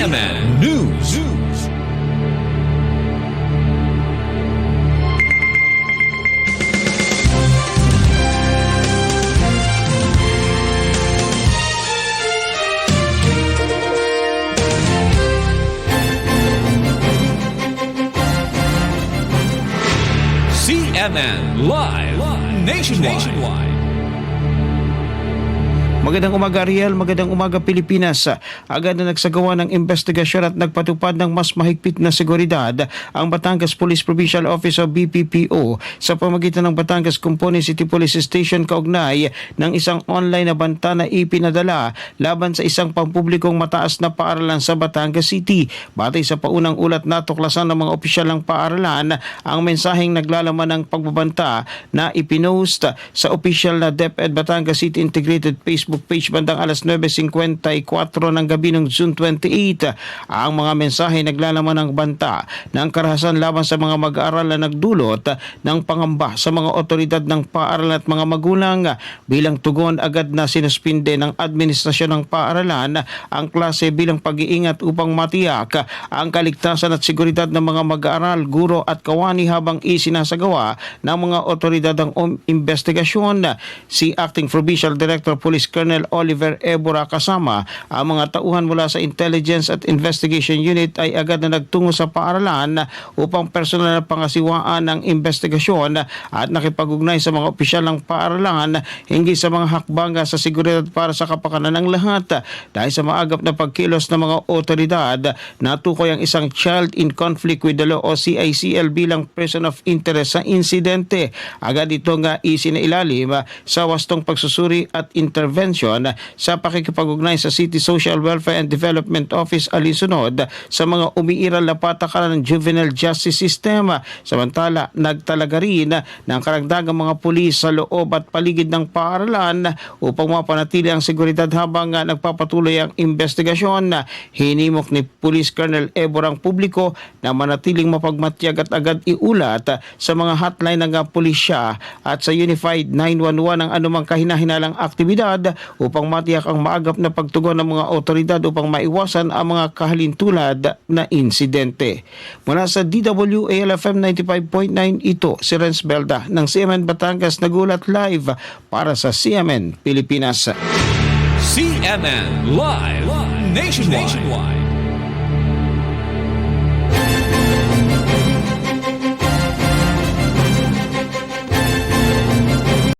CNN News. CNN Live Nationwide. Magandang umaga Ariel, magandang umaga Pilipinas. Agad na nagsagawa ng investigasyon at nagpatupad ng mas mahigpit na seguridad ang Batangas Police Provincial Office o BPPO sa pamagitan ng Batangas Component City Police Station kaugnay ng isang online na banta na ipinadala laban sa isang pampublikong mataas na paaralan sa Batangas City. Batay sa paunang ulat na tuklasan ng mga opisyal ng paaralan ang mensaheng naglalaman ng pagbabanta na ipinost sa opisyal na DepEd Batangas City Integrated Facebook page bandang alas 9:54 ng gabi ng June 28. Ang mga mensahe naglalaman ng banta ng karahasan laban sa mga mag-aaral na nagdulot ng pangamba sa mga otoridad ng paaralan at mga magulang. Bilang tugon, agad na sinuspinde ng administrasyon ng paaralan ang klase bilang pag-iingat upang matiyak ang kaligtasan at seguridad ng mga mag-aaral, guro at kawani habang isinasagawa ng mga otoridad ng investigasyon. Si Acting Provincial Director Police Colonel Oliver Ebora kasama ang mga tauhan mula sa Intelligence at Investigation Unit ay agad na nagtungo sa paaralan upang personal na pangasiwaan ng investigasyon at nakipag-ugnay sa mga opisyal ng paaralan hinggil sa mga hakbanga sa seguridad para sa kapakanan ng lahat. Dahil sa maagap na pagkilos ng mga otoridad, natukoy ang isang Child in Conflict with the Law o CICL bilang person of interest sa insidente. Agad itong isinailalim sa wastong pagsusuri at intervention sa pakikipag-ugnay sa City Social Welfare and Development Office alinsunod sa mga umiiral na patakaran ng juvenile justice system. Samantala, nagtalaga rin ng karagdagang mga pulis sa loob at paligid ng paaralan upang mapanatili ang seguridad habang nagpapatuloy ang investigasyon. Hinimok ni Police Colonel Ebora ang publiko na manatiling mapagmatyag at agad iulat sa mga hotline ng pulisya at sa Unified 911 ang anumang kahinahinalang aktibidad upang matiyak ang maagap na pagtugon ng mga otoridad upang maiwasan ang mga kahalintulad na insidente. Mula sa DWALFM 95.9, ito si Renz Belda ng CMN Batangas nagulat live para sa CMN Pilipinas. CNN Live Nationwide.